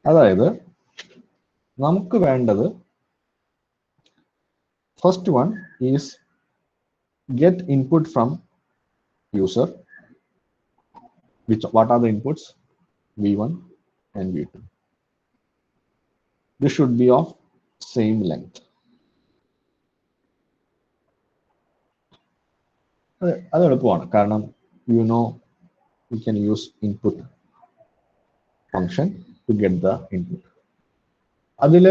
അതായത് നമുക്ക് വേണ്ടത് first one is get input from user. What are the inputs? V1 and V2. This should be of same length. അത് എളുപ്പമാണ് കാരണം you can use input function to get the input. അതിൽ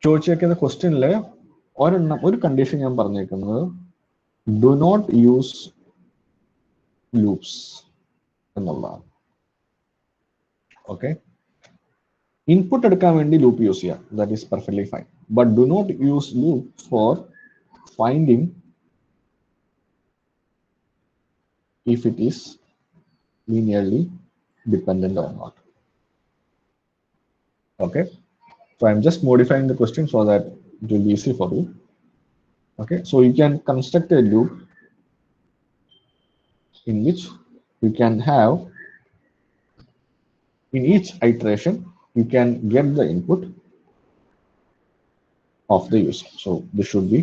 ചോദിച്ചേക്കുന്ന ക്വസ്റ്റ്യനിൽ ഒരു condition ഞാൻ പറഞ്ഞേക്കുന്നത് do not use loops എന്നുള്ളതാണ്. Okay, input എടുക്കാൻ വേണ്ടി ലൂപ്പ് യൂസ് ചെയ്യാം, that is perfectly fine, but do not use loop for finding if it is linearly dependent or not. Okay, so I'm just modifying the question so that it will be easy for you. Okay, so you can construct a loop in which you can have, in each iteration you can get the input of the user. So this should be,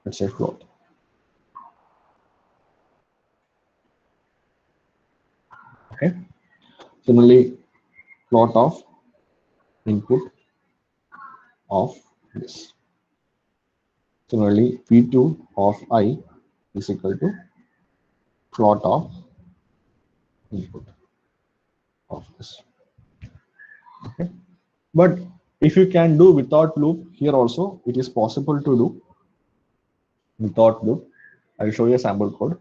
let's say, float. Okay, similarly plot of input of this. Similarly p2 of I is equal to plot of input of this. Okay, but if you can do without loop, here also it is possible to do without loop. I will show you a sample code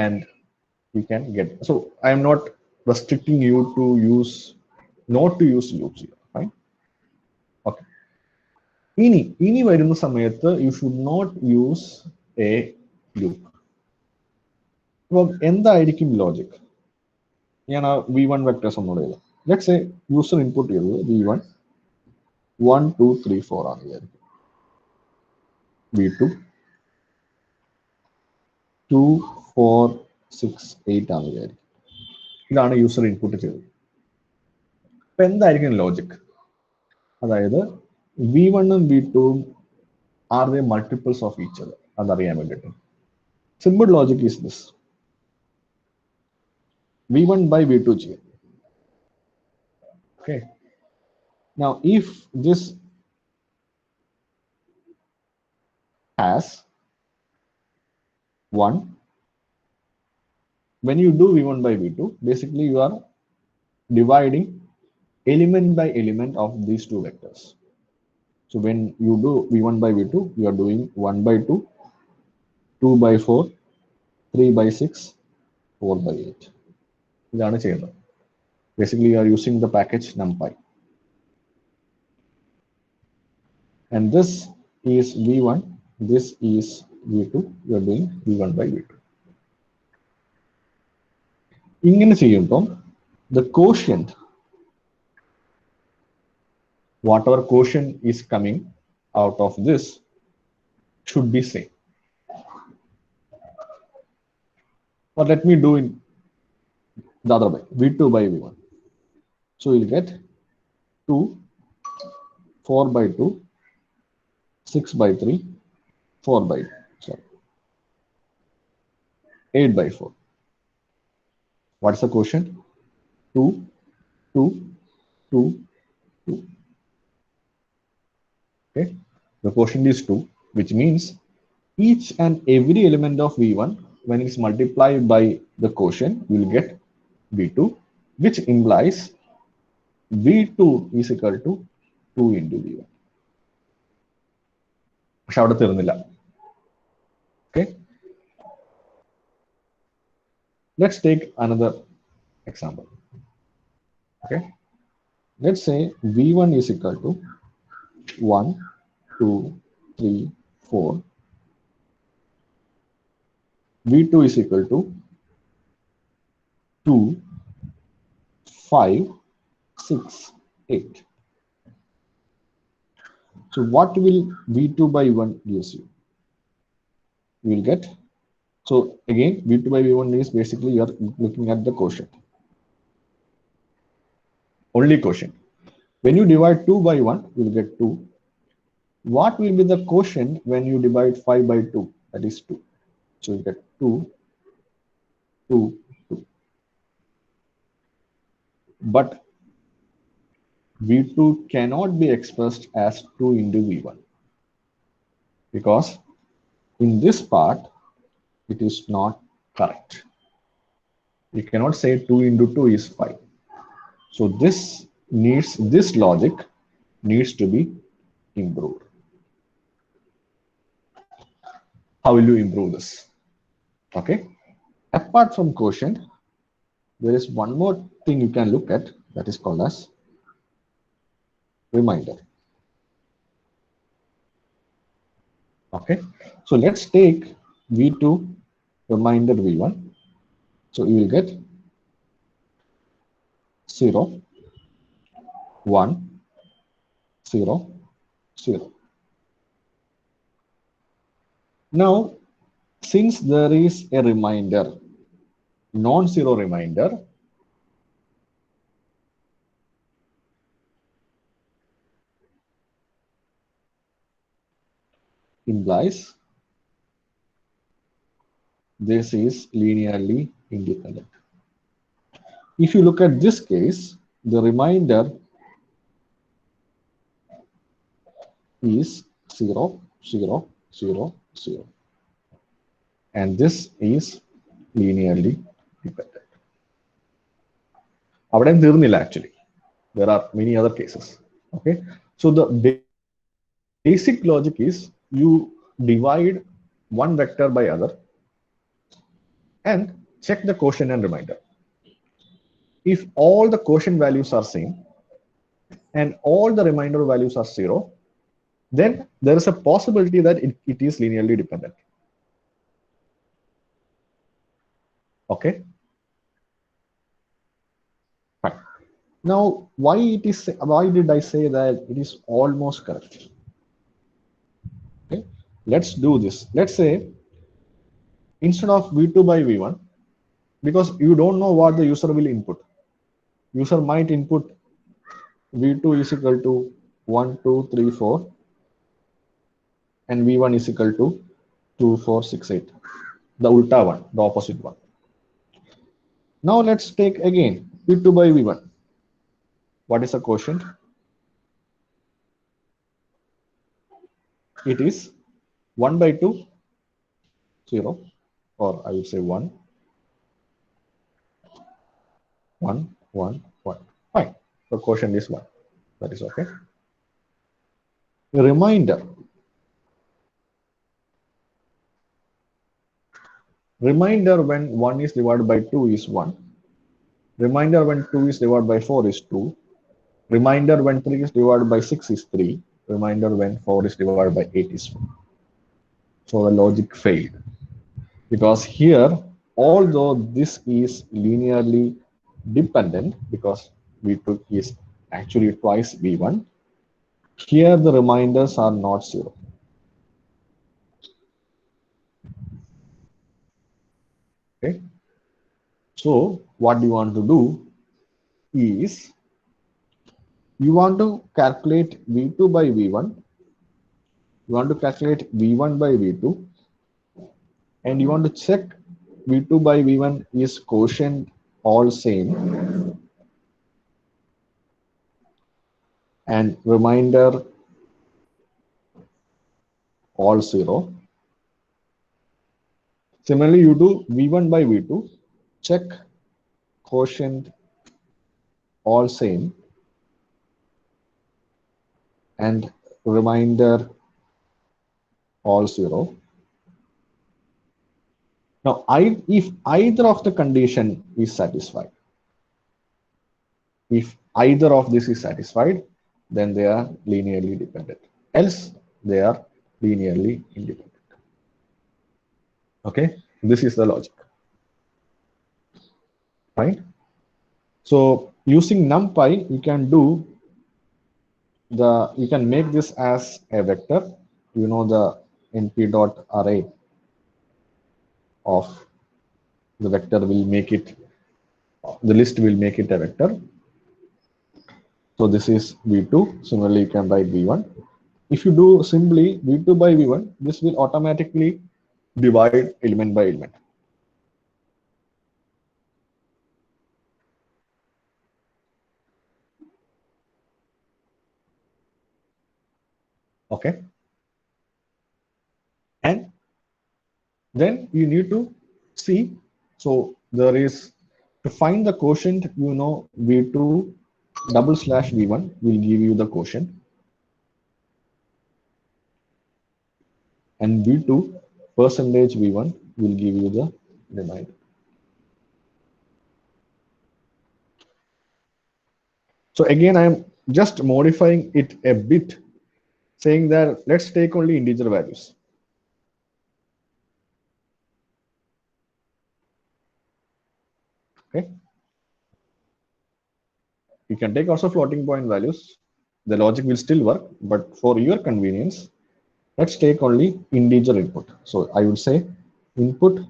and you can get. So I am not restricting you to use, not to use loops here, fine. Okay, ഇനി വരുന്ന സമയത്ത് you should not use a loop. അപ്പോൾ എന്തായിരിക്കും logic? ഞാൻ ആ v1 vectors ഒന്നുകൂടെ എഴുതാം. Let's say user input ചെയ്തത് v1 1 2 3 4 ആണ് വിചാരിക്കും, v2 2 4 6 8 ആണ് വിചാരിക്കും. ഇതാണ് യൂസർ ഇൻപുട്ട് ചെയ്തത്. അപ്പൊ എന്തായിരിക്കും ലോജിക്? അതായത് v1 ഉം v2 are they multiples of each other അതറിയാൻ വേണ്ടിയിട്ട് simple logic is this: v1 by v2 ചെയ്യാം. Okay, now if this has 1, when you do v1 by v2, basically you are dividing element by element of these two vectors. So when you do v1 by v2, you are doing 1 by 2, 2 by 4, 3 by 6, 4 by 8. ഇതാണ് ചെയ്യുന്നത്. Basically you are using the package numpy, and this is v1, this is v2, you are doing v1 by v2. ഇങ്ങനെ ചെയ്യുമ്പോൾ the quotient, whatever quotient is coming out of this should be same. But let me do in the other way, v2 by v1. So you'll get 2, 4 by 2, 6 by 3, 4 by 8 by 4. What's the quotient? 2, 2, 2, 2. Okay, the quotient is 2, which means each and every element of v1, when it's multiplied by the quotient, you will get v2, which implies v2 is equal to 2 into v1. പക്ഷെ അവിടെ തീർന്നില്ല. Okay, let's take another example. Okay, let's say v1 is equal to 1 2 3 4, v2 is equal to 2 5 6 8. So what will v2 by 1 gives you? You will get, so again v2 by v1 is basically you are looking at the quotient. Only quotient. When you divide 2 by 1, you will get 2. What will be the quotient when you divide 5 by 2? That is 2. So you get 2, 2, 2. But V2 cannot be expressed as 2 into V1 because in this part, it is not correct. You cannot say 2 into 2 is 5. So this logic needs to be improved. How will you improve this? Okay. Apart from quotient, there is one more thing you can look at that is called as reminder. Okay. So let's take V2 reminder V1. So you will get 0, 1, 0, 0. Now, since there is a reminder, non-zero reminder, implies this is linearly independent. If you look at this case, the reminder is 0, 0, 0, 0. And this is linearly dependent. അവിടെ തീർന്നില്ല actually. There are many other cases. Okay. So the basic logic is you divide one vector by other and check the quotient and reminder. If all the quotient values are same and all the remainder values are 0, then there is a possibility that it is linearly dependent. Okay. Fine. Now, why did I say that it is almost correct? Okay. Let's do this. Let's say instead of V2 by V1, because you don't know what the user will input. User might input V2 is equal to 1, 2, 3, 4 and V1 is equal to 2, 4, 6, 8. The ulta one, the opposite one. Now let's take again V2 by V1. What is the quotient? It is 1 by 2, 0, or I would say 1, 1, 1, 1. Fine. The quotient is 1. That is okay. A reminder. Reminder when 1 is divided by 2 is 1. Reminder when 2 is divided by 4 is 2. Reminder when 3 is divided by 6 is 3. Reminder when 4 is divided by 8 is 4. So the logic failed. Because here, although this is linearly dependent, because V2 is actually twice V1, here the reminders are not 0. Okay. So what you want to do is you want to calculate V2 by V1. You want to calculate V1 by V2. And you want to check V2 by V1 is quotient all same. And reminder all 0. Similarly, you do V1 by V2, check quotient all same and reminder all 0. Now, if either of the condition is satisfied, if either of this is satisfied, then they are linearly dependent. Else, they are linearly independent. Okay, this is the logic. Fine. So using NumPy, you can make this as a vector. You know the np.array of the vector will make it, the list will make it a vector. So this is V2. Similarly, you can write V1. If you do simply V2 by V1, this will automatically divide element by element. Okay. And then you need to see. So there is, to find the quotient, you know, V2 double slash V1 will give you the quotient, and V2 percentage V1 will give you the remainder. So again, I am just modifying it a bit, saying that let's take only integer values. Okay. You can take also floating point values. The logic will still work, but for your convenience, let's take only integer input. So I would say input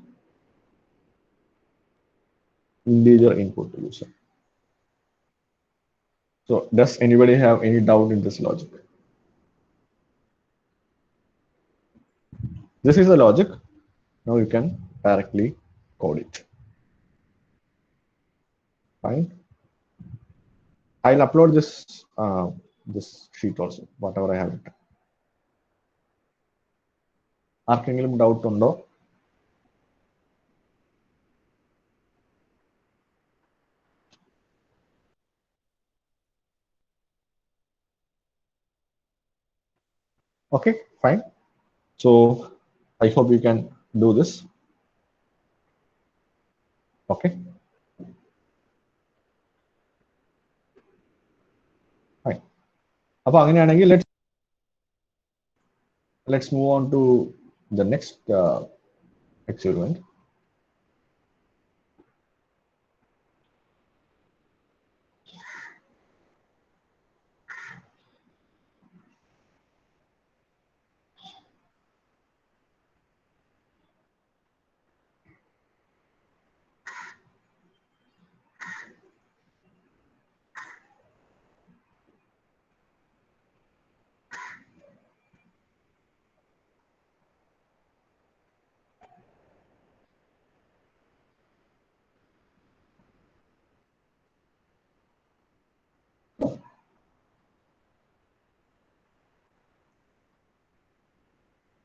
integer input user. So does anybody have any doubt in this logic? This is the logic. Now you can directly code it. Fine. I'll upload this sheet also, whatever I have written. ആർക്കെങ്കിലും doubt ഉണ്ടോ? Okay, fine. So I hope you can do this. Okay. Fine. അപ്പോൾ അങ്ങനെയാണെങ്കിൽ let's move on to the next experiment.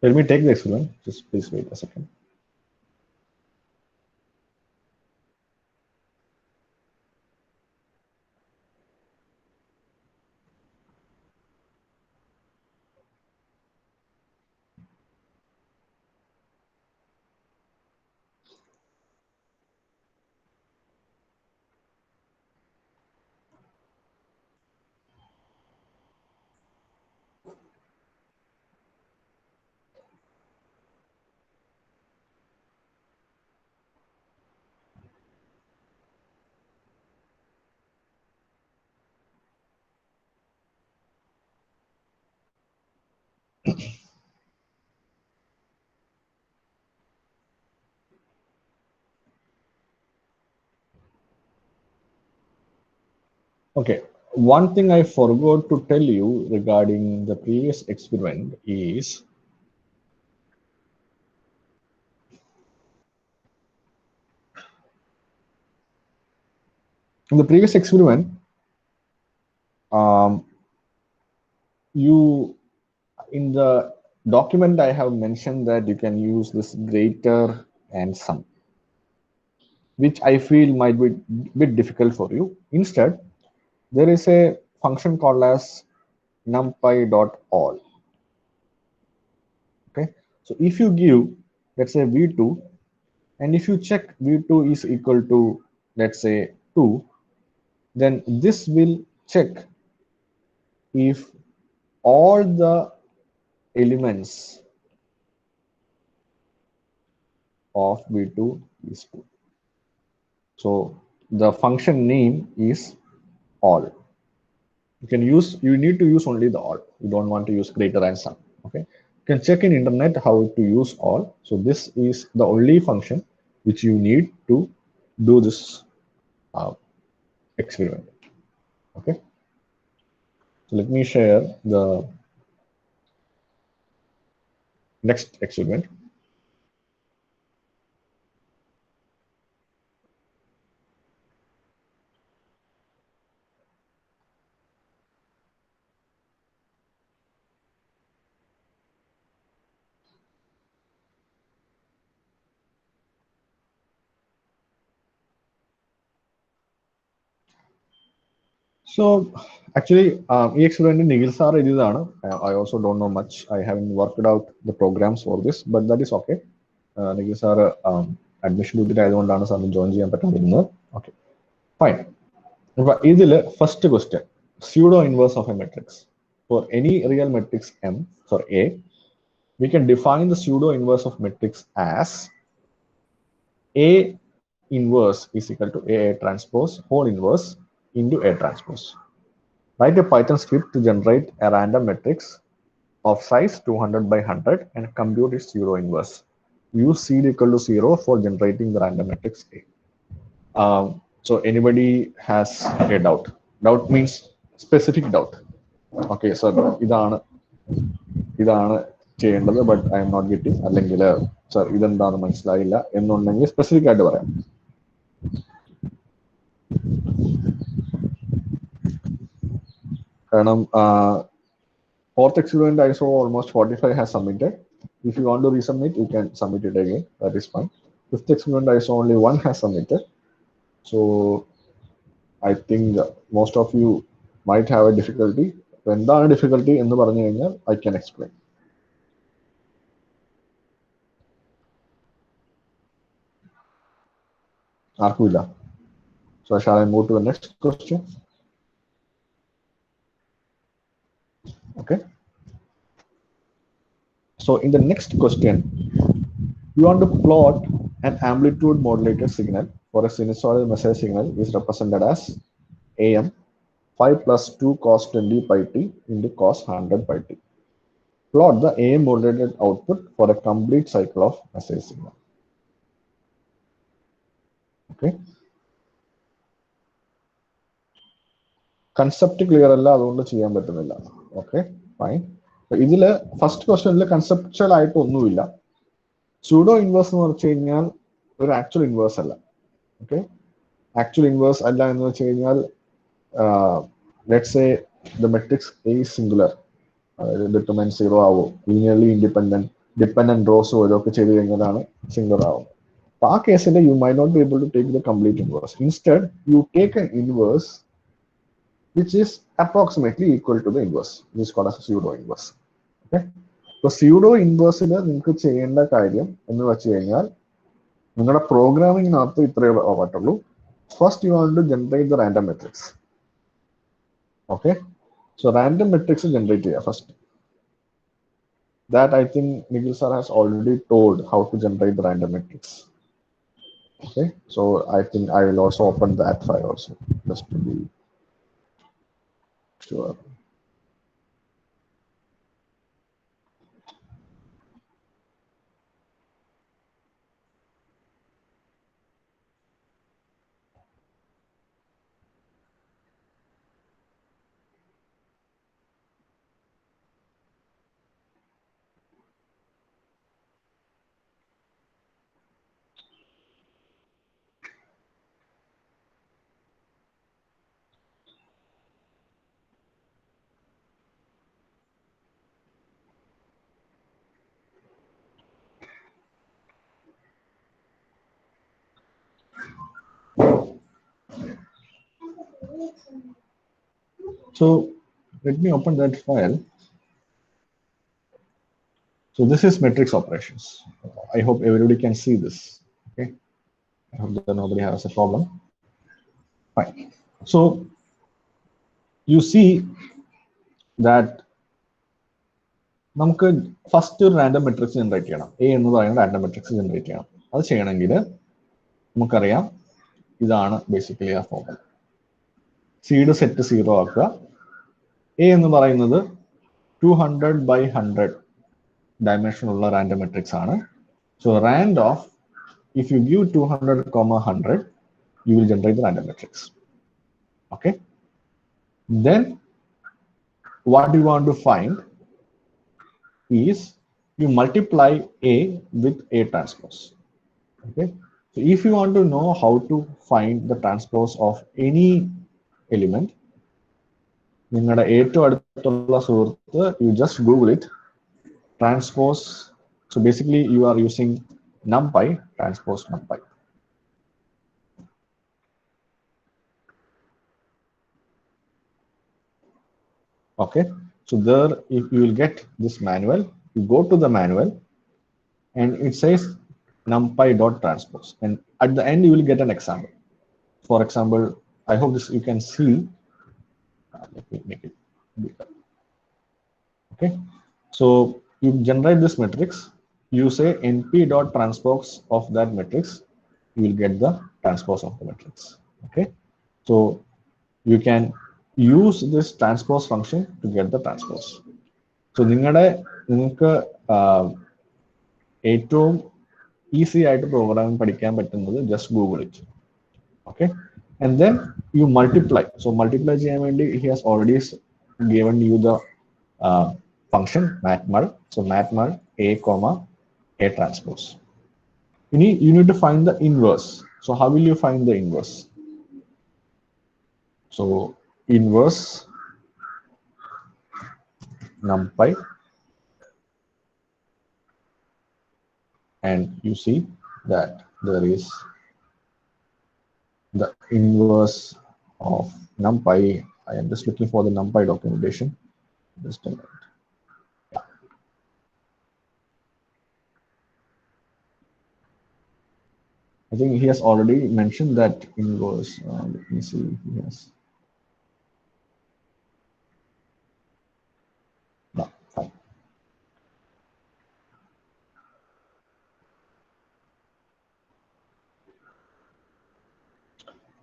Let me take the experiment. Just please wait a second. Okay, one thing I forgot to tell you regarding the previous experiment is in the previous experiment, you in the document I have mentioned that you can use this greater and sum, which I feel might be a bit difficult for you. Instead, there is a function called as numpy.all. Okay, so if you give, let's say v2, and if you check v2 is equal to, let's say 2, then this will check if all the elements of v2 is 2. So the function name is all. You need to use only the all. You don't want to use greater and sum. Okay, you can check in internet how to use all. So this is the only function which you need to do this experiment. Okay, So let me share the next experiment. So actually, EXP4 Nigel sir ഇതാണ്. I also don't know much. I haven't worked out the programs for this, but that is okay. Nigel sir admission ആയതുകൊണ്ടാണ് സാറിന് join ചെയ്യാൻ പറ്റാതിരുന്നത്. Okay, fine. അപ്പൊ ഇതില് first question, pseudo inverse of a matrix. For any real matrix M for A, we can define the pseudo inverse of matrix as A inverse is equal to A transpose whole inverse into A transpose. Write a Python script to generate a random matrix of size 200 by 100 and compute its pseudo inverse. Use seed equal to 0 for generating the random matrix A. So anybody has a doubt? Doubt means specific doubt. Okay, so ഇതാണ് ചെയ്യേണ്ടത്, but I'm not getting, അല്ലെങ്കിൽ sir ഇതെന്താണെന്ന് മനസ്സിലായില്ല എന്നുണ്ടെങ്കിൽ specific ആയിട്ട് പറയാം. കാരണം fourth experiment I saw almost 45 has submitted. If you want to resubmit, you can submit it again. That is fine. Fifth experiment I saw only one has submitted. So I think most of you might have a difficulty. എന്താണ് difficulty എന്ന് പറഞ്ഞു കഴിഞ്ഞാൽ I can explain. ആർക്കുമില്ല. So shall I move to the next question? Okay. So in the next question, you want to plot an amplitude modulated signal for a sinusoidal message signal is represented as AM 5 plus 2 cos 20 pi t into cos 100 pi t. Plot the AM modulated output for a complete cycle of message signal. Okay. Concept clear alla adondu cheyan pattunnilla. Okay, fine. So idile first question il conceptual aayittu onnumilla. Pseudo inverse എന്ന് പറഞ്ഞു കഴിഞ്ഞാൽ ഒരു actual inverse അല്ല. Okay, actual inverse അല്ല എന്ന് വെച്ച് കഴിഞ്ഞാൽ let's say the matrix A is singular, അതായത് ഡിറ്റർമിനന്റ് സീറോ ആവും, ലീനിയർലി ഇൻഡിപെൻഡന്റ് ഡിപെൻഡന്റ് റോസ് ഓരോക്കെ ചെയ്ത് കഴിഞ്ഞാലാണ് സിംഗുലർ ആവും. അപ്പൊ ആ കേസിൽ you might not be able to take the complete inverse. Instead you take n inverse which is approximately equal to the inverse, which is called as a pseudo inverse. Okay, so pseudo inverse നിങ്ങൾക്ക് ചെയ്യേണ്ട കാര്യം എന്ന് വെച്ച് കഴിഞ്ഞാൽ നിങ്ങളുടെ പ്രോഗ്രാമിങ്ങിനകത്ത് ഇത്രയേ പറ്റുള്ളൂ. First you want to generate the random matrix. Okay, so random matrix generate ചെയ്യുക first. That I think Nikhil sir has already told how to generate the random matrix. Okay, so I think I will also open that file also just to be sure. So let me open that file. So this is matrix operations. I hope everybody can see this. Okay, I hope that nobody has a problem. Fine. So you see that നമുക്ക് first ഒരു random matrix generate ചെയ്യണം. A എന്ന് പറയുന്ന random matrix generate ചെയ്യണം. അത് ചെയ്യണമെങ്കിൽ നമുക്കറിയാം ഇതാണ് ബേസിക്കലി ആ ഫോർമുല. സീഡ് സെറ്റ് 0 ആക്കുക. എ എന്ന് പറയുന്നത് 200 by 100 dimension ഉള്ള റാൻഡം മെട്രിക്സ് ആണ്. So rand of, if you give 200, 100, you will generate the random matrix. Okay, then what you want to find is you multiply A with A transpose. Okay. So if you want to know how to find the transpose of any element, നിങ്ങളുടെ ഏറ്റവും അടുത്തുള്ള സുഹൃത്ത്, you just Google it, transpose. So basically you are using numpy, transpose numpy. Okay, so there if you will get this manual, you go to the manual and it says numpy.transpose, and at the end you will get an example. For example, I hope this you can see. Let me make it bigger. Okay, so you generate this matrix, you say np.transpose of that matrix, you will get the transpose of the matrix. Okay, so you can use this transpose function to get the transpose. So നിങ്ങൾക്ക് ഏറ്റവും easy ആയിട്ട് programming പഠിക്കാൻ പറ്റുന്നത് just Google it. Okay, and then you multiply. So multiply ചെയ്യാൻ വേണ്ടി he has already given you the function matmul. So matmul a comma a transpose. You need to find the inverse. So how will you find the inverse? So inverse numpy, and you see that there is the inverse of numpy. I am just looking for the numpy documentation. Just a minute. Yeah. I think he has already mentioned that inverse. Let me see. Yes. No, fine.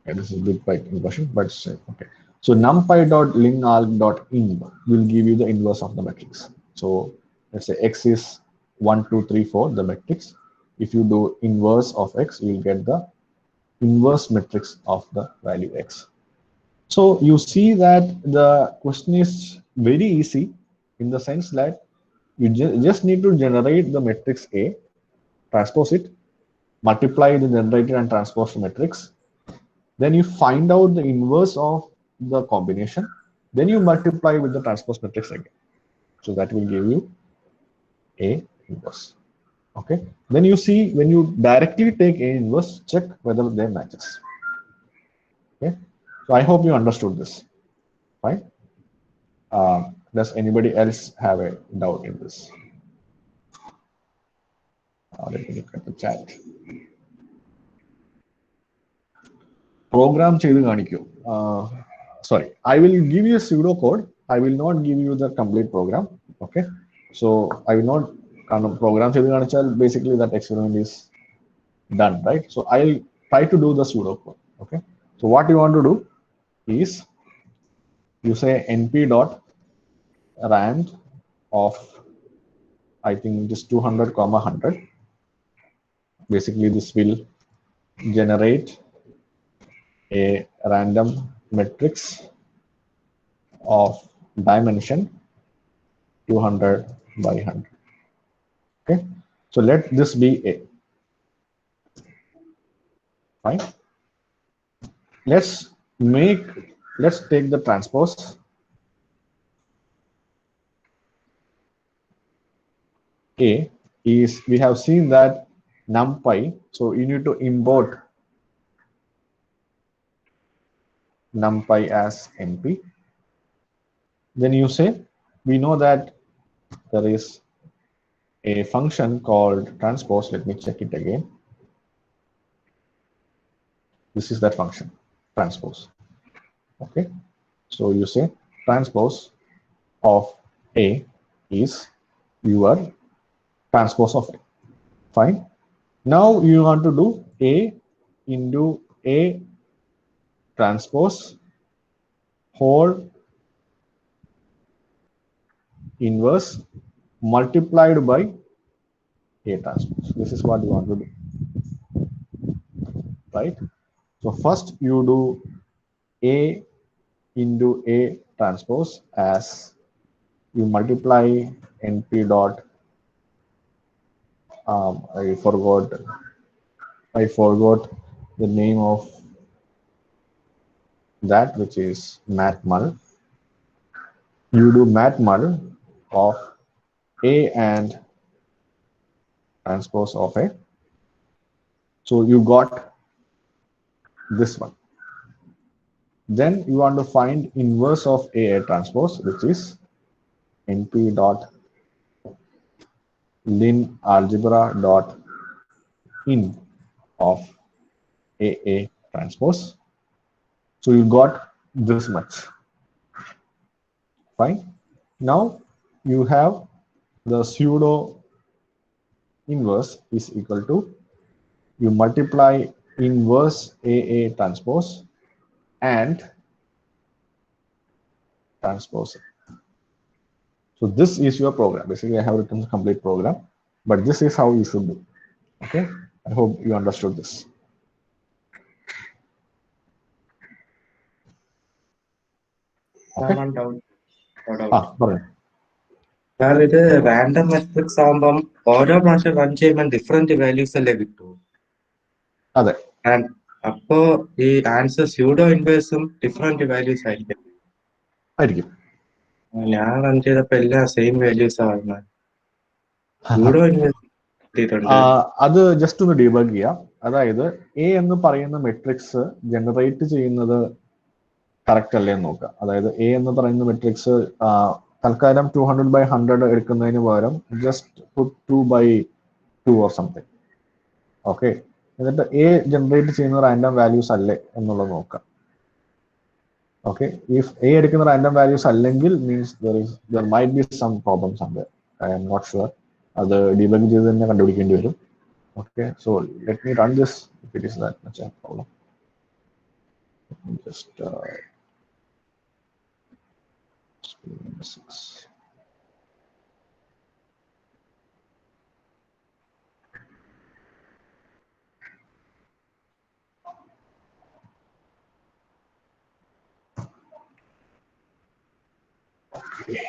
Okay, this is a bit quite question, but okay. So numpy.linalg.inv will give you the inverse of the matrix. So let's say x is 1, 2, 3, 4, the matrix. If you do inverse of x, you will get the inverse matrix of the value x. So you see that the question is very easy in the sense that you just need to generate the matrix A, transpose it, multiply the generated and transposed matrix. Then you find out the inverse of the combination. Then you multiply with the transpose matrix again. So that will give you A inverse. Okay. Then you see when you directly take A inverse, check whether they matches. Okay. So I hope you understood this. Fine. Does anybody else have a doubt in this? Let me look at the chat. Program ചെയ്ത് കാണിക്കൂ. Sorry, I will give you a pseudo code. I will not give you the complete program. Okay. So I will not program ചെയ്ത് കാണിച്ചാൽ basically that experiment is done, right? So I'll try to do the pseudo code. Okay. So what you want to do is you say np.rand of, I think it is 200 comma 100. Basically this will generate a random matrix of dimension 200 by 100. Okay, so let this be A. Fine. Let's take the transpose. A is, we have seen that numpy, so you need to import numpy as np. Then you say, we know that there is a function called transpose. Let me check it again. This is that function, transpose. Okay, so you say transpose of A is your transpose of A. Fine. Now you want to do A into A transpose whole inverse multiplied by A transpose. This is what you want to do, right? So first you do A into A transpose as you multiply np dot, I forgot the name of that, which is matmul. You do matmul of A and transpose of A. So you got this one. Then you want to find inverse of A transpose, which is np dot lin algebra dot in of AA transpose. So you got this much. Fine. Now you have the pseudo inverse is equal to, you multiply inverse AA transpose and transpose. So this is your program. Basically, I have written the complete program, but this is how you should do. Okay. I hope you understood this. Okay. One doubt. Well, ഇത് random matrix ആകുമ്പം ഓരോ പ്രാവശ്യം run ചെയ്യുമ്പോൾ different values അല്ലേ കിട്ടൂ? അതെ. അപ്പോ ഈ ആൻസർ സ്യൂഡോ ഇൻവേഴ്സും ഡിഫറെന്റ് വാല്യൂസ് ആയിരിക്കും. ഞാൻ റൺ ചെയ്തപ്പോ എല്ലാം സെയിം വാല്യൂസ് ആണ്. സ്യൂഡോ ഇൻവേഴ്സ് കിട്ടിയിട്ടുണ്ട്. അത് ജസ്റ്റ് ഒന്ന് ഡീബഗ് ചെയ്യാം. അതായത് എ എന്ന് പറയുന്ന മെട്രിക്സ് ജനറേറ്റ് ചെയ്യുന്നത് കറക്റ്റ് അല്ലേ എന്ന് നോക്കുക. അതായത് എ എന്ന് പറയുന്ന മെട്രിക്സ് തൽക്കാലം 200/100 എടുക്കുന്നതിന് പകരം just put 2/2 or something. Okay. എന്നിട്ട് എ ജനറേറ്റ് ചെയ്യുന്ന റാൻഡം വാല്യൂസ് അല്ലേ എന്നുള്ളത് നോക്കാം. ഓക്കെ. ഇഫ് എ എടുക്കുന്ന റാൻഡം വാല്യൂസ് അല്ലെങ്കിൽ means there might be some problem somewhere. I am not sure. അത് ഡീബഗ് ചെയ്ത് തന്നെ കണ്ടുപിടിക്കേണ്ടി വരും. Okay, so let me run this if it is that much a problem. Just okay.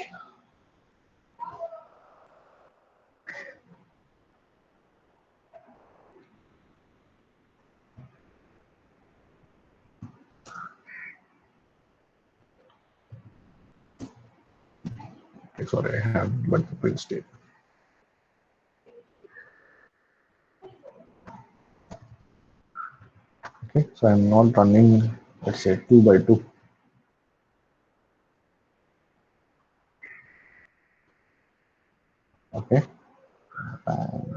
Sorry, I have but the print state. Okay, so I'm not running, let's say 2/2. Okay, and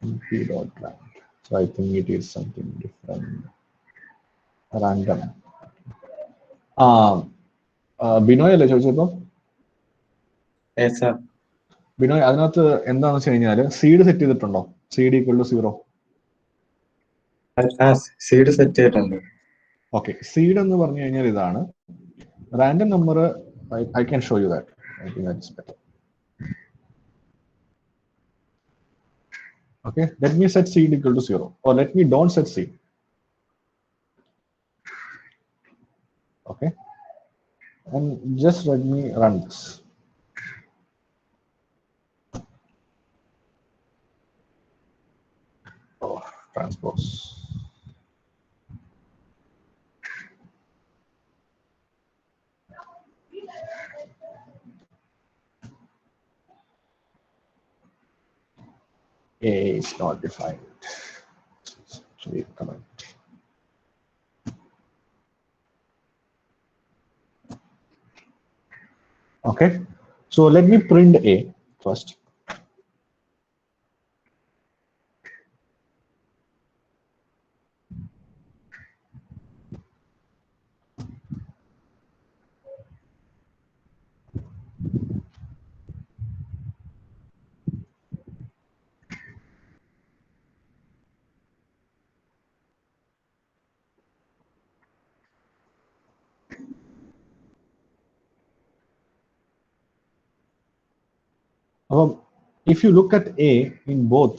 np.rand. So I think it is something different. Random. Binoy അല്ലേ ചോദിച്ചപ്പോൾ? ബിനോയ്, അതിനകത്ത് എന്താണെന്ന് വെച്ച് കഴിഞ്ഞാൽ seed set ചെയ്തിട്ടുണ്ടോ? Seed equal to 0. Seed set ചെയ്തിട്ടുണ്ട്. Okay. Seed എന്ന് പറഞ്ഞു കഴിഞ്ഞാൽ ഇതാണ് random number. I can show you that. I think that's better. Okay, let me set seed equal to 0, or let me don't set seed. Okay, and just let me run this. Oh, transpose. A is not defined. Actually, correct. Okay, so let me print A first. If you look at A in both,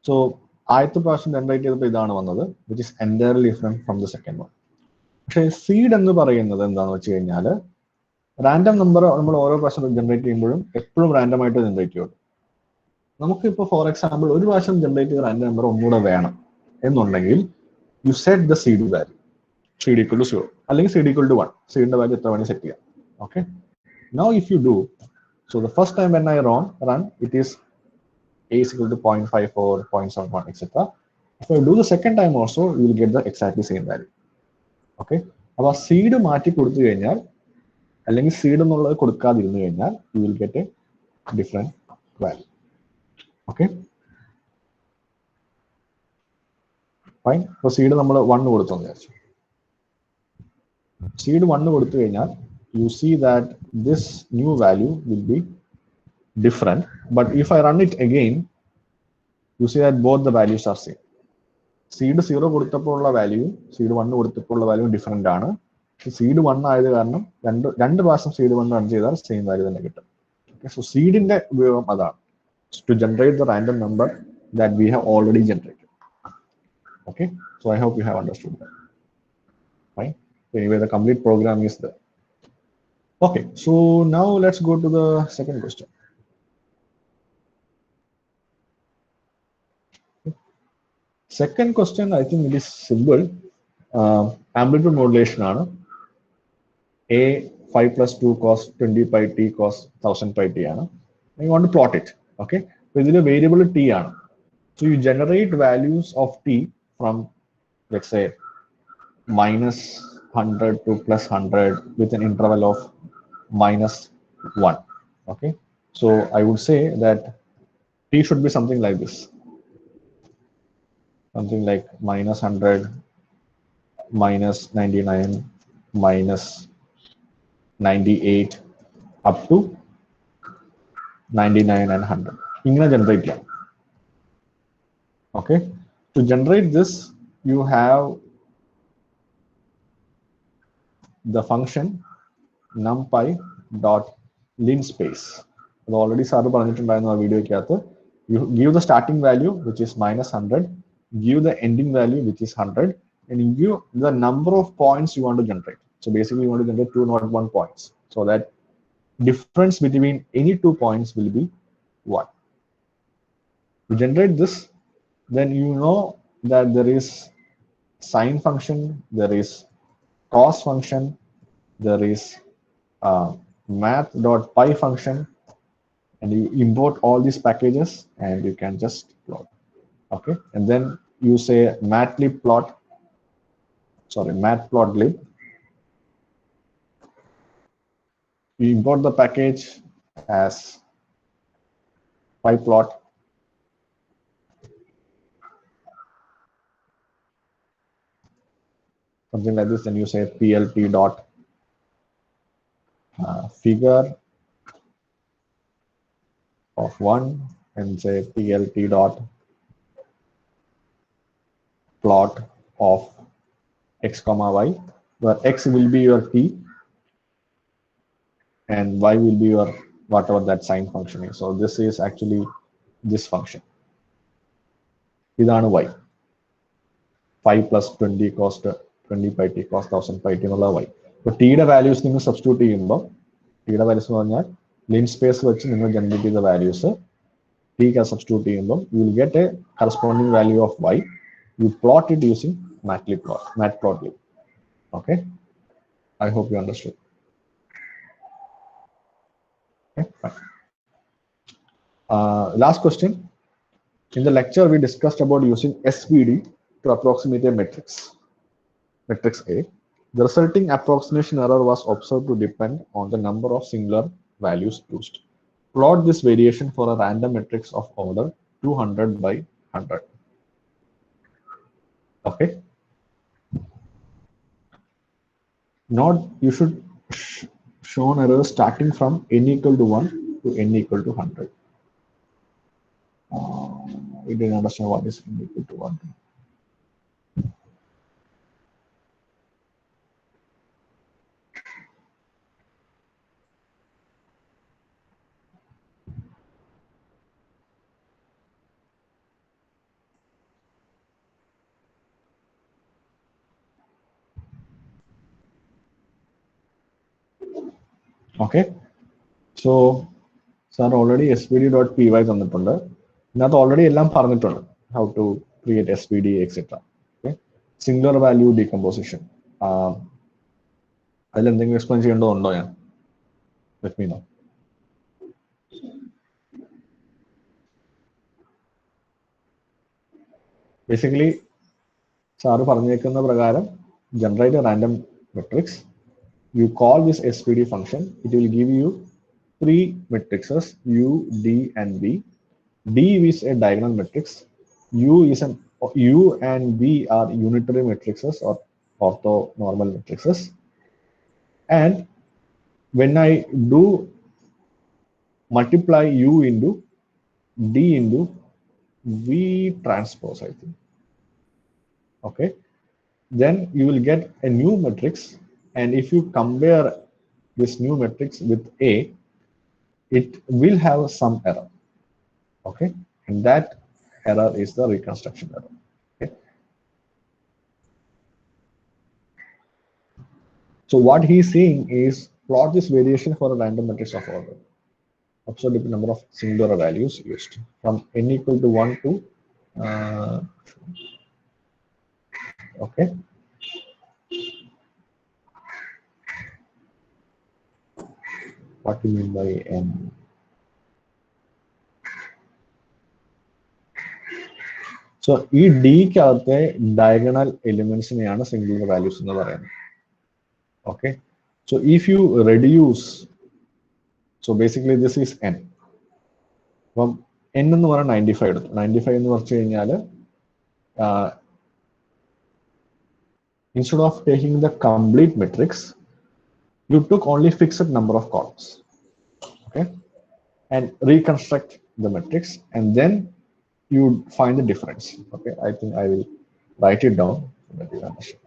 so ആദ്യത്തെ പ്രാവശ്യം generate ചെയ്തപ്പോൾ ഇതാണ് വന്നത്, which is entirely different from the second one. പക്ഷേ seed എന്ന് പറയുന്നത് എന്താണെന്ന് വെച്ച് കഴിഞ്ഞാൽ റാൻഡം നമ്പർ നമ്മൾ ഓരോ പ്രാവശ്യം ജനറേറ്റ് ചെയ്യുമ്പോഴും എപ്പോഴും റാൻഡം ആയിട്ട് ജനറേറ്റ് ചെയ്യുള്ളൂ. നമുക്കിപ്പോൾ ഫോർ എക്സാമ്പിൾ ഒരു പ്രാവശ്യം ജനറേറ്റ് ചെയ്ത റാൻഡം നമ്പർ ഒന്നുകൂടെ വേണം എന്നുണ്ടെങ്കിൽ you set the seed value seed equal to 0 അല്ലെങ്കിൽ സീഡ് ഈക്വൽ ടു 1. സീഡിന്റെ വാല്യൂ എത്ര വേണമെങ്കിൽ സെറ്റ് ചെയ്യാം. Okay, now if you do so the first time when I run it is a is equal to 0.54, 0.71, etc. If I do the second time also you will get the exactly same value. Okay, അപ്പോൾ seed മാറ്റി കൊടുത്തു കഴിഞ്ഞാൽ അല്ലെങ്കിൽ seed എന്നുള്ളത് കൊടുക്കാതിരുന്നു കഴിഞ്ഞാൽ you will get a different value. Okay, fine. അപ്പോൾ seed നമ്മൾ 1 കൊടുത്തു എന്ന് വിചാരിച്ചു. സീഡ് 1 കൊടുത്തു കഴിഞ്ഞാൽ you see that this new value will be different, but if I run it again you see that both the values are same. Seed 0 കൊടുത്തപ്പോഴുള്ള value seed 1 കൊടുത്തപ്പോഴുള്ള value different ആണ്. സീഡ് 1 ആയത് കാരണം രണ്ട് പ്രാവശ്യം സീഡ് 1 റൺ ചെയ്താൽ same value തന്നെ കിട്ടും. സോ സീഡിന്റെ ഉപയോഗം അതാണ്, to generate the random number that we have already generated. Okay, so I hope you have understood that. Fine. Anyway, the complete program is there. Okay, so now let's go to the second question. Second question, I think it is simple. Amplitude modulation ആണ്. A 5 plus 2 cos 20 pi t cos 1000 pi t ആണ്. You want to plot it. Okay, so ഇതിൽ variable t ആണ്. So you generate values of t from, let's say, minus 100 to plus 100 with an interval of minus 1. Okay, so I would say that t should be something like this, something like minus 100, minus 99, minus 98 up to 99 and 100. ഇങ്ങനെ generate ചെയ്യാം. Okay, to generate this you have the function numpy dot linspace. അത് already sir പറഞ്ഞിട്ടുണ്ടായിരുന്നു ആ വീഡിയോയ്ക്കകത്ത്. You give the starting value which is minus 100, give the ending value which is 100, and you give the number of points you want to generate. So basically you want to generate 201 points, so that difference between any 2 points will be 1. You generate this, then you know that there is sine function, there is cos function, there is math.py function, and you import all these packages and you can just plot. Okay, and then you say matplotlib. You import the package as pyplot, something like this. Then you say plt dot figure of 1 and say plt dot plot of x comma y, where x will be your t and y will be your whatever that sine function is. So this is actually this function. ഇതാണ് y. 5 plus 20 cos 20 pi t cos 1000 pi t എന്നുള്ള y. ഇപ്പോൾ ടിയുടെ values നിങ്ങൾ substitute ചെയ്യുമ്പോൾ, ടിയുടെ values എന്ന് പറഞ്ഞാൽ Lin space വെച്ച് നിങ്ങൾ ജനറേറ്റ് ചെയ്ത വാല്യൂസ് ടിക്ക് സബ്സ്റ്റിറ്റ്യൂട്ട് ചെയ്യുമ്പോൾ you will get A corresponding value of y. You plot it using matplotlib. Okay, I hope you understood. Okay, fine. Last question. In the lecture we discussed about using SVD to approximate a matrix A. The resulting approximation error was observed to depend on the number of singular values used. Plot this variation for a random matrix of order 200 by 100. Okay, not you should show an error starting from n equal to 1 to n equal to 100. We didn't understand what is n equal to 1. Okay, so sir already svd.py തന്നിട്ടുണ്ട്. ഇതിനകത്ത് already എല്ലാം പറഞ്ഞിട്ടുണ്ട്, how to create svd etc. Okay, singular value decomposition. അതിൽ എന്തെങ്കിലും explain ചെയ്യേണ്ടതുണ്ടോ ഞാൻ? Let me know. Basically, sir പറഞ്ഞേക്കുന്ന പ്രകാരം generate a random matrix. You call this svd function. It will give you three matrices, U, D, and B. D is a diagonal matrix. U and B are unitary matrices or orthonormal matrices. And when I do multiply U into D into V transpose, I think. Okay, then you will get a new matrix, and if you compare this new matrix with A, it will have some error. Okay, and that error is the reconstruction error. Okay, so what he is saying is plot this variation for a random matrix of order. Observe the number of singular values used from n equal to 1 to okay. What do you mean by n? So ഈ ഡിക്കകത്തെ diagonal elements നെയാണ് singular values എന്ന് പറയുന്നത്. Okay, so if you reduce, so basically this is n. അപ്പം n എന്ന് പറഞ്ഞാൽ 95 എടുത്തു. 95 എന്ന് പറഞ്ഞു കഴിഞ്ഞാൽ instead of taking the complete matrix, you took only fixed number of columns. Okay, and reconstruct the matrix, and then you find the difference. Okay, I think I will write it down so that you understand.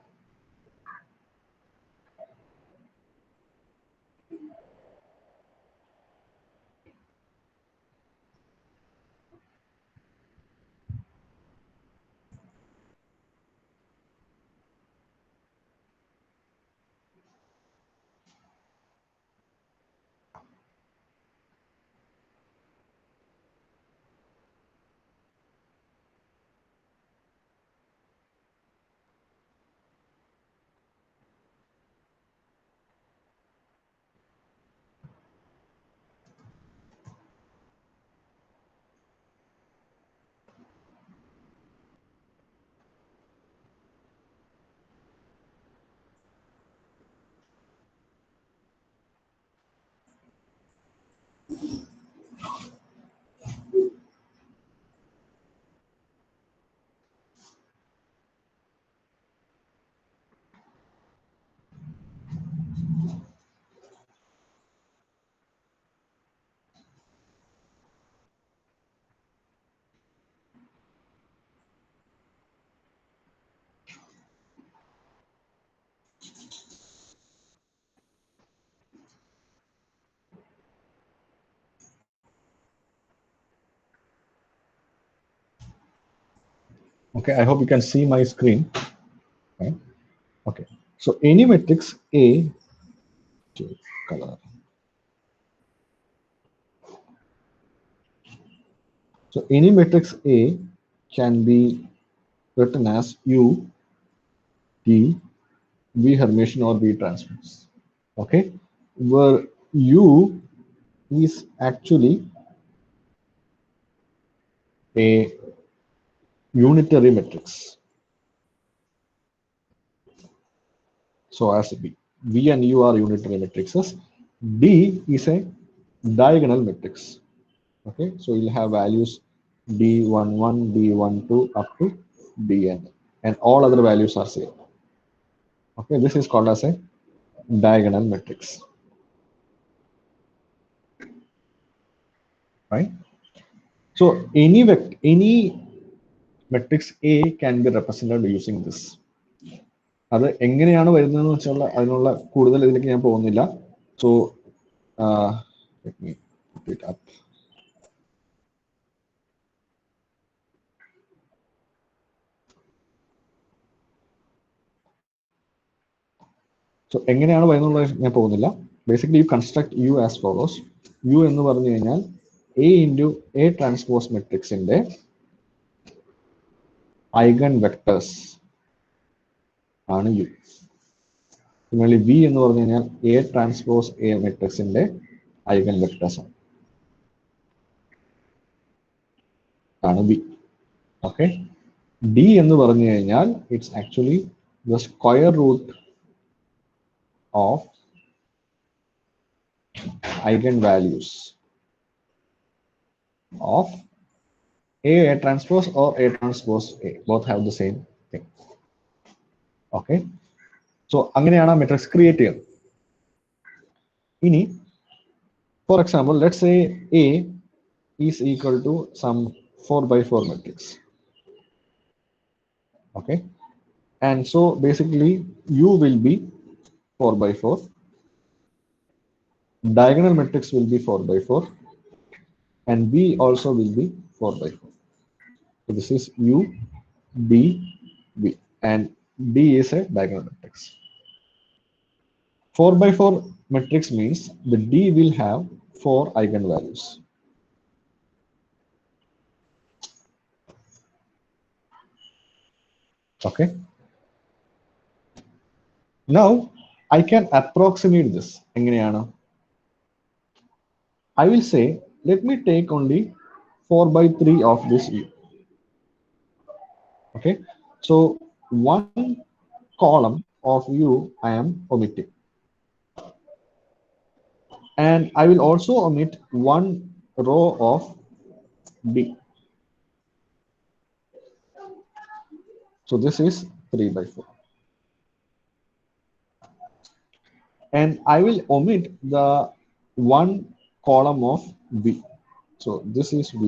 Okay, I hope you can see my screen. Okay, okay. So any matrix A, color. So any matrix A can be written as U, D, V Hermitian or V transpose. Okay, where U is actually a unitary matrix. So as V and U are unitary matrices. D is a diagonal matrix. Okay, so you'll have values D11, D12 up to Dn, and all other values are 0. Okay, this is called as a diagonal matrix. Right? So any matrix A can be represented using this. അത് എങ്ങനെയാണ് വരുന്നതെന്ന് വെച്ചുള്ള അതിനുള്ള കൂടുതൽ ഇതിലേക്ക് ഞാൻ പോകുന്നില്ല. So let me put it up. So എങ്ങനെയാണ് വരുന്നുള്ളത് ഞാൻ പോകുന്നില്ല. Basically you construct U as follows. U എന്ന് പറഞ്ഞു കഴിഞ്ഞാൽ A into A transpose matrix ന്റെ eigenvectors ആണ് U. Similarly V എന്ന് പറഞ്ഞു കഴിഞ്ഞാൽ A transpose A matrix ന്റെ eigenvectors ആണ് V. Okay. D എന്ന് പറഞ്ഞു കഴിഞ്ഞാൽ it's actually the square root of eigenvalues of A transpose or A transpose A. Both have the same thing. Okay. So അങ്ങനെയാണ് ആ matrix create ചെയ്യുന്നത്. ഇനി for example, let's say A is equal to some 4x4 matrix. Okay. And so basically U will be 4x4. Diagonal matrix will be 4x4. And B also will be 4x4. So this is U, D, B. And D is a diagonal matrix. 4x4 matrix means the D will have 4 eigenvalues. Okay. Now I can approximate this. I will say, let me take only 4/3 of this U. Okay. So one column of U I am omitting. And I will also omit one row of B. So this is 3/4. And I will omit the one column of B. So this is B.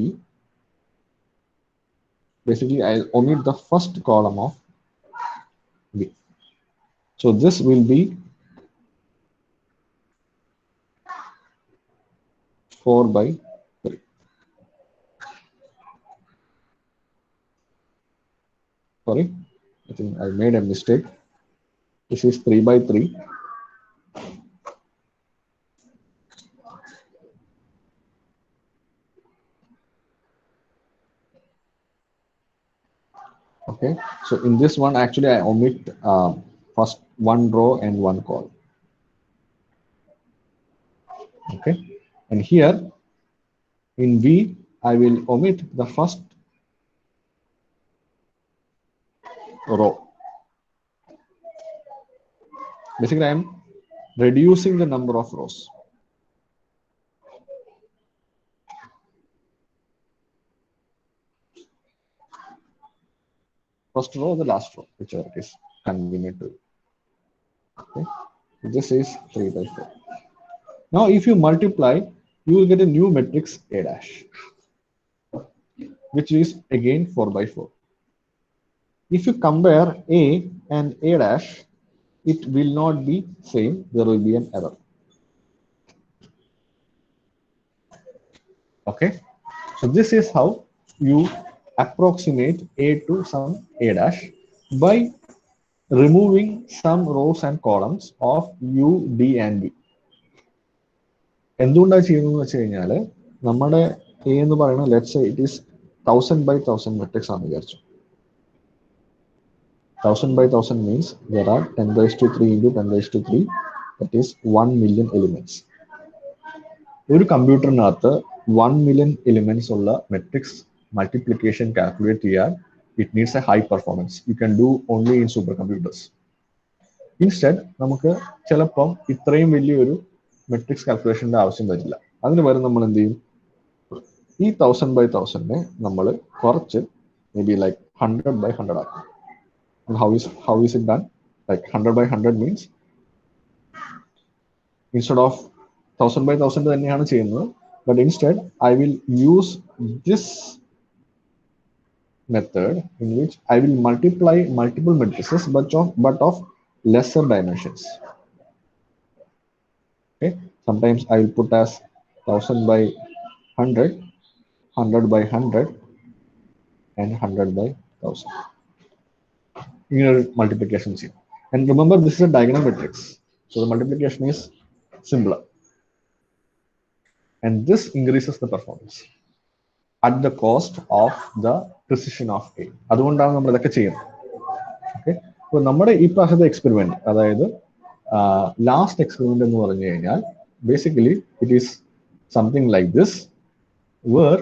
Basically, I'll omit the first column of B. So this will be 4/3. Sorry, I think I made a mistake. This is 3/3. Okay, so in this one, actually, I omit first one row and one column. Okay, and here in V, I will omit the first row. Basically, I am reducing the number of rows. First row or the last row, whichever is convenient to you. Okay, this is 3/4. Now, if you multiply, you will get a new matrix A dash, which is again 4/4. If you compare A and A dash, it will not be same. There will be an error. Okay, so this is how you approximate A to some A dash by removing some rows and columns of U, D, and B. എന്തുകൊണ്ടാണ് ചെയ്യുന്നതെന്ന് വെച്ച് കഴിഞ്ഞാൽ നമ്മുടെ A എന്ന് പറയുന്നത് let's say it is 1000/1000 matrix ആണ് വിചാരിച്ചു. 1000/1000 means there are 10⁻³ into 10⁻³, that is 1 million elements. ഒരു കമ്പ്യൂട്ടറിനകത്ത് 1 million elements ഉള്ള മെട്രിക്സ് മൾട്ടിപ്ലിക്കേഷൻ കാൽക്കുലേറ്റ് ചെയ്യാൻ it needs a high performance. You can do only in supercomputers. Instead, നമുക്ക് ചിലപ്പം ഇത്രയും വലിയൊരു മെട്രിക്സ് കാൽക്കുലേഷൻ്റെ ആവശ്യം വരില്ല. അതിന് പകരം നമ്മൾ എന്ത് ചെയ്യും, ഈ 1000/1000 നമ്മൾ കുറച്ച് മേ ബി ലൈക്ക് 100/100 ആക്കും. And how is it done? Like 100/100 means instead of 1000/1000 തന്നെയാണ് ചെയ്യുന്നത്, but instead I will use this method in which I will multiply multiple matrices but of lesser dimensions. Okay, sometimes I will put as 1000/100, 100/100, and 100/1000. Multiplication. And remember, this is a diagonal matrix, so the multiplication is simpler. And this increases the performance at the cost of the precision of A. അതുകൊണ്ടാണ് നമ്മൾ ഇതൊക്കെ ചെയ്യുന്നത്. Okay, അപ്പോൾ നമ്മുടെ ഈ പ്രാവശ്യത്തെ experiment, അതായത് last experiment എന്ന് പറഞ്ഞു കഴിഞ്ഞാൽ basically it is something like this, where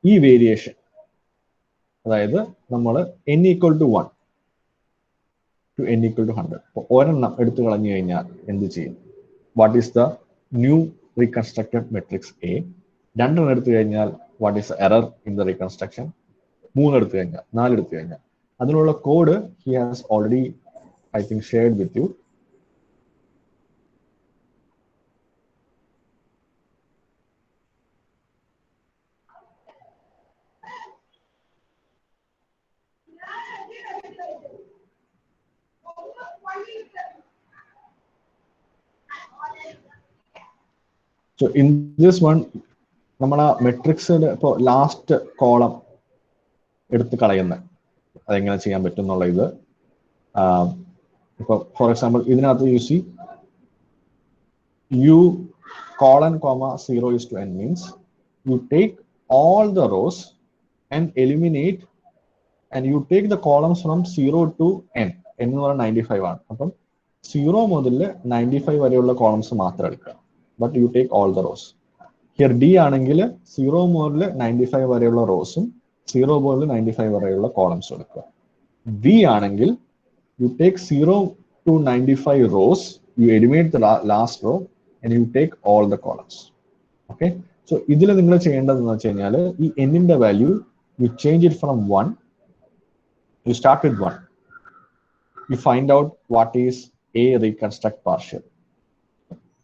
ഈ വേരിയേഷൻ, അതായത് നമ്മൾ n equal to 1 to n equal to 100, അപ്പോൾ ഒരെണ്ണം എടുത്തു കളഞ്ഞു കഴിഞ്ഞാൽ എന്ത് ചെയ്യും? What is the new reconstructed matrix A? രണ്ടെണ്ണം എടുത്തു കഴിഞ്ഞാൽ what is error in the reconstruction? മൂന്നെടുത്തു കഴിഞ്ഞാൽ, നാലെടുത്തു കഴിഞ്ഞാൽ. അതിനുള്ള code he has already I think shared with you. So in this one, നമ്മളെ മെട്രിക്സിൽ ഇപ്പോൾ ലാസ്റ്റ് കോളം എടുത്ത് കളയുന്നത് അതെങ്ങനെ ചെയ്യാൻ പറ്റും എന്നുള്ള ഇത്, ഇപ്പോൾ ഫോർ എക്സാമ്പിൾ ഇതിനകത്ത് you see u colon comma 0 is to n means you take all the rows and eliminate, and you take the columns from 0 to n. n എന്ന് പറഞ്ഞാൽ 95 ആണ്. അപ്പം 0 മുതൽ 95 വരെയുള്ള കോളംസ് മാത്രം എടുക്കുക. But you take all the rose. Here D ആണെങ്കിൽ 0 മുതൽ 95 വരെയുള്ള റോസും 0 മുതൽ 95 വരെയുള്ള കോളംസും എടുക്കുക. വി ആണെങ്കിൽ you take 0 to 95 rows, you eliminate the last row and you take all the columns. Okay, so ഇതിൽ നിങ്ങൾ ചെയ്യേണ്ടതെന്ന് വെച്ച് കഴിഞ്ഞാൽ ഈ n-ന്റെ value you change it from 1, you start with 1, you find out what is a reconstruct partial,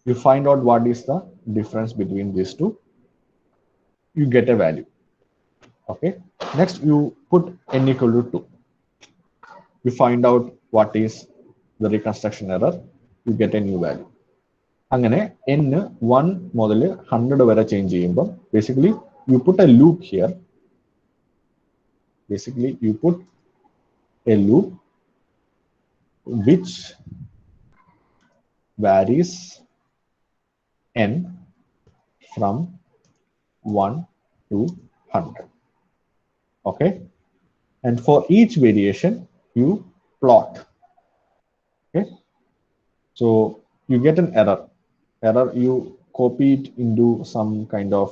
you find out what is the difference between these two, you get a value. Okay, next you put n equal to 2, you find out what is the reconstruction error, you get a new value. അങ്ങനെ n 1 മുതൽ 100 വരെ change ചെയ്യുമ്പോൾ basically you put a loop here, basically you put a loop which varies n from 1 to 100. Okay, and for each variation you plot. Okay, so you get an error, you copy it into some kind of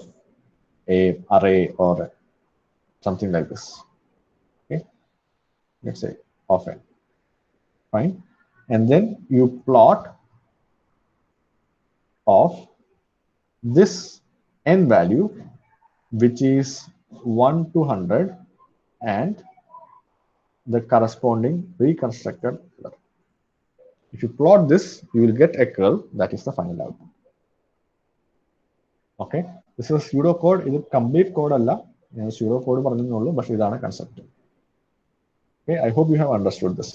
a array or something like this. Okay, let's say often, fine, and then you plot of this n value which is 1 to 100 and the corresponding reconstructed error. If you plot this, you will get a curve that is the final output. Okay, this is pseudo code. This is complete code alla, pseudo code parannullu, but idana concept. Okay, I hope you have understood this.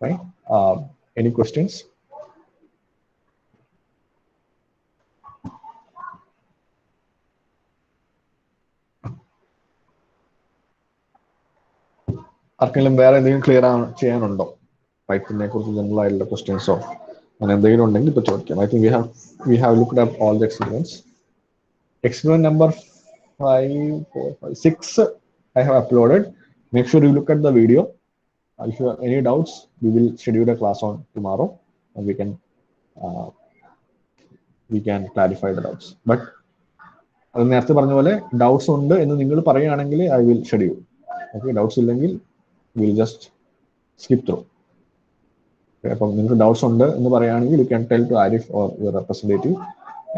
Right? Any questions? ആർക്കെങ്കിലും വേറെ എന്തെങ്കിലും clear ചെയ്യാനുണ്ടോ? പൈപ്പിനെ കുറിച്ച് general ആയിട്ടുള്ള ക്വസ്റ്റ്യൻസോ അങ്ങനെ എന്തെങ്കിലും ഉണ്ടെങ്കിൽ ഇപ്പോൾ ചോദിക്കാം. I think we have looked at all the experiments. Experiment number 5, 4, 5, 6 I have uploaded. Make sure you look at the video. If you have any doubts, we will schedule a class on tomorrow and we can clarify the doubts. But അത് നേരത്തെ പറഞ്ഞ പോലെ doubts ഉണ്ട് എന്ന് നിങ്ങൾ പറയുകയാണെങ്കിൽ I will schedule. Okay, doubts ഇല്ലെങ്കിൽ we will just skip through. അപ്പം നിങ്ങൾക്ക് ഡൗട്ട്സ് ഉണ്ട് എന്ന് പറയുകയാണെങ്കിൽ you can tell to Arif or your representative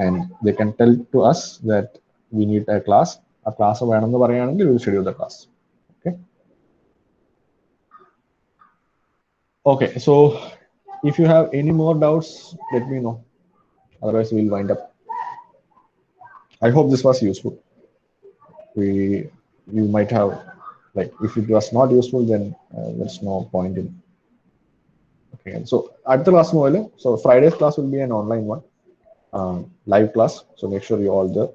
and they can tell to us that we need a class. ആ ക്ലാസ് വേണമെന്ന് പറയുകയാണെങ്കിൽ we will schedule the class. Okay, so if you have any more doubts, let me know. Otherwise, we will wind up. I hope this was useful. You might have, like, if it was not useful, then there's no point in. Okay, so at the last so Friday's class will be an online one, live class. So make sure you all there.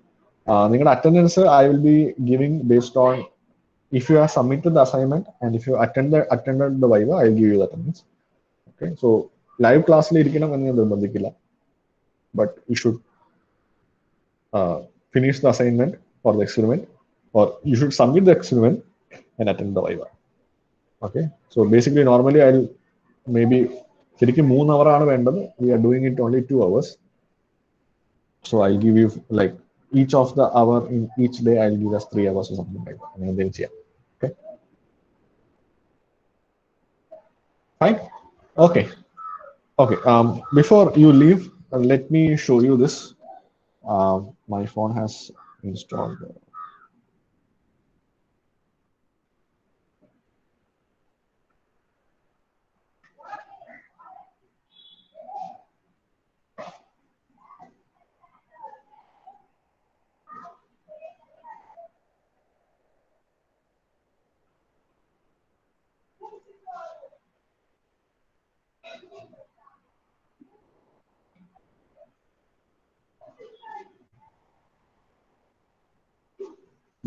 നിങ്ങളുടെ attendance I will be giving based on if you have submitted the assignment and if you attended the viva, I will give you the attendance. Okay, so live class le irikkanam ennu ഞാൻ നിർബന്ധിക്കില്ല, but you should finish the assignment or the experiment, or you should submit the experiment and attend the viva. Okay, so basically normally I'll maybe ശരിക്കും 3 hour ആണ് വേണ്ടത്, we are doing it only 2 hours, so I'll give you like each of the hour in each day I'll give us 3 hours or something like that. അങ്ങനെ എന്തെങ്കിലും ചെയ്യാം. Okay, fine. Okay. Okay. Before you leave, let me show you this. My phone has installed.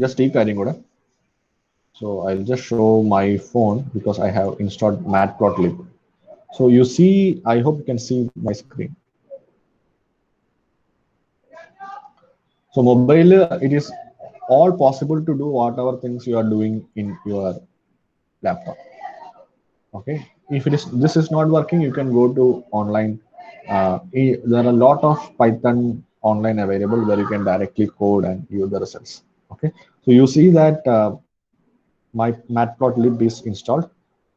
Just take കൂടെ. So I'll just show my phone because I have installed matplotlib. So you see, I hope you can see my screen. So mobile, it is all possible to do whatever things you are doing in your laptop. Okay, if it is this is not working, you can go to online. There are a lot of Python online available where you can directly code and use the results. Okay, so you see that my matplotlib is installed.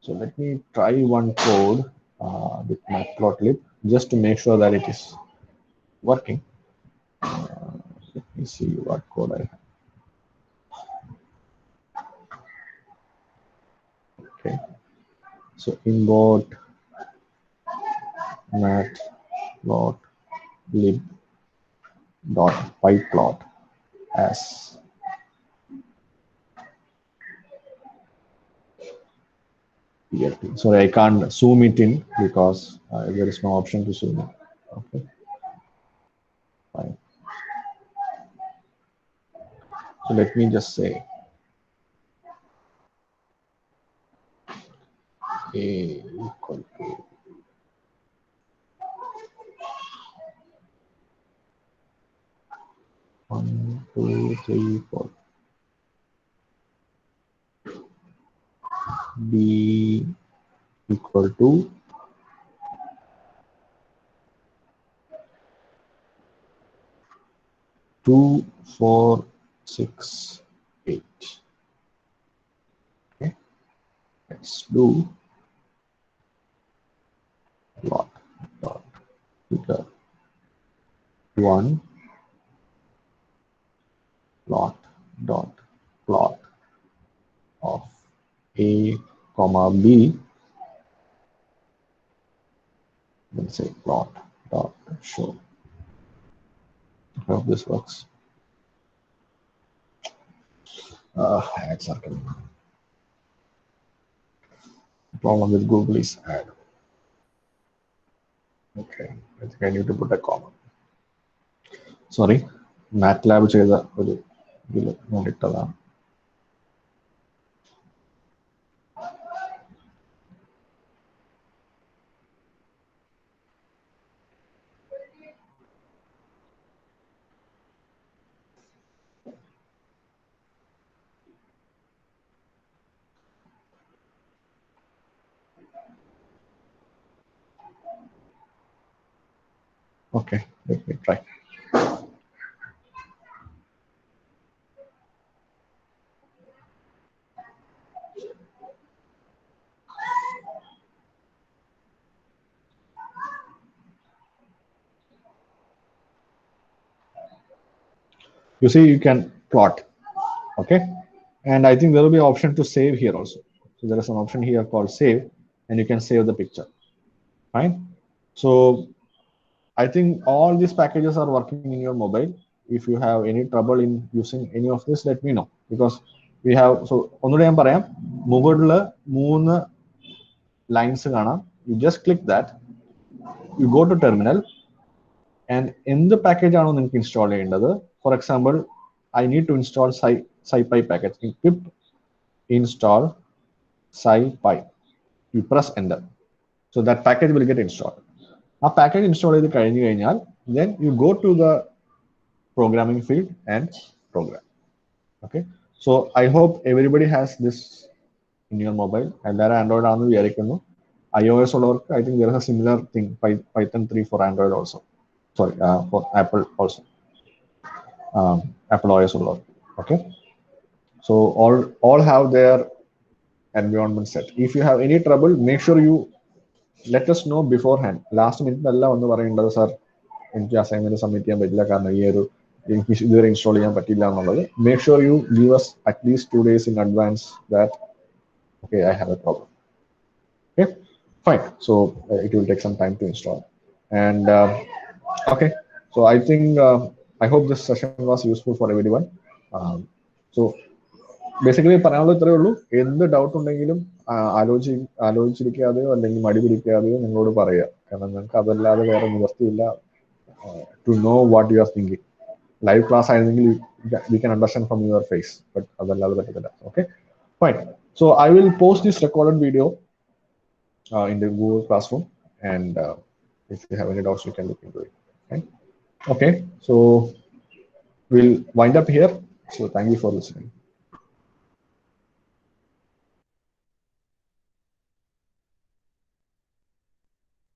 So let me try one code with matplotlib just to make sure that it is working. Let me see what code I have. Okay, so import matplotlib dot pyplot as PLT. Sorry, I can't zoom it in because there is no option to zoom in. Okay, fine. So let me just say A equal to one, two, three, four. B equal to 2, 4, 6, 8. Okay, let's do plot dot figure 1 plot dot plot of A comma B, then say plot dot show. I hope this works. Add circle. The problem with Google is add. Okay, I think I need to put a comma. Sorry, MATLAB ചെയ്ത ഒരു ഇതിൽ ഞാൻ ഇട്ടതാണ്. Okay, let me try. You see, you can plot. Okay, and I think there will be an option to save here also. So there is an option here called save, and you can save the picture. Fine. So I think all these packages are working in your mobile. If you have any trouble in using any of this, let me know, because we have, so ഒന്നുകൂടെ ഞാൻ പറയാം, മുകളിൽ 3 lines കാണാം. You just click that, you go to terminal, and in the package ആണോ നിങ്ങൾക്ക് install ചെയ്യേണ്ടത്. For example, I need to install scipy package. Pip install scipy. You press enter. So that package will get installed. A package installed is then you go to the programming field and program. Okay. So I hope everybody has this in your mobile. And there Android on the iOS or I think there is a similar thing, Python 3 for Android also. Sorry, for Apple also. Apple OS or okay. So all have their environment set. If you have any trouble, make sure you let us know beforehand. Last minute അല്ല ഒന്ന് പറയേണ്ടത് sir എനിക്ക് assignment submit ചെയ്യാൻ പറ്റില്ല കാരണം ഈ ഒരു എനിക്ക് ഇതുവരെ ഇൻസ്റ്റാൾ ചെയ്യാൻ പറ്റില്ല എന്നുള്ളത്. Make sure you give us at least 2 days in advance that okay I have a problem. Okay, fine. So it will take some time to install. And okay, so I think I hope this session was useful for everyone. So basically പറയാനുള്ളത് ഇത്രയേ ഉള്ളൂ. എന്ത് doubt ഉണ്ടെങ്കിലും ആലോചിച്ചിരിക്കാതെയോ അല്ലെങ്കിൽ മടി പിടിക്കാതെയോ നിങ്ങളോട് പറയുക. കാരണം നിങ്ങൾക്ക് അതല്ലാതെ വേറെ നിവർത്തിയില്ല. To know what you are thinking. Live class ആയിരുന്നെങ്കിൽ we can understand from your face. But അതല്ലാതെ പറ്റത്തില്ല. Okay, fine. So I will post this recorded video in the Google Classroom, and if you have any doubts, you can look into it. Okay, so we'll wind up here. So thank you for listening.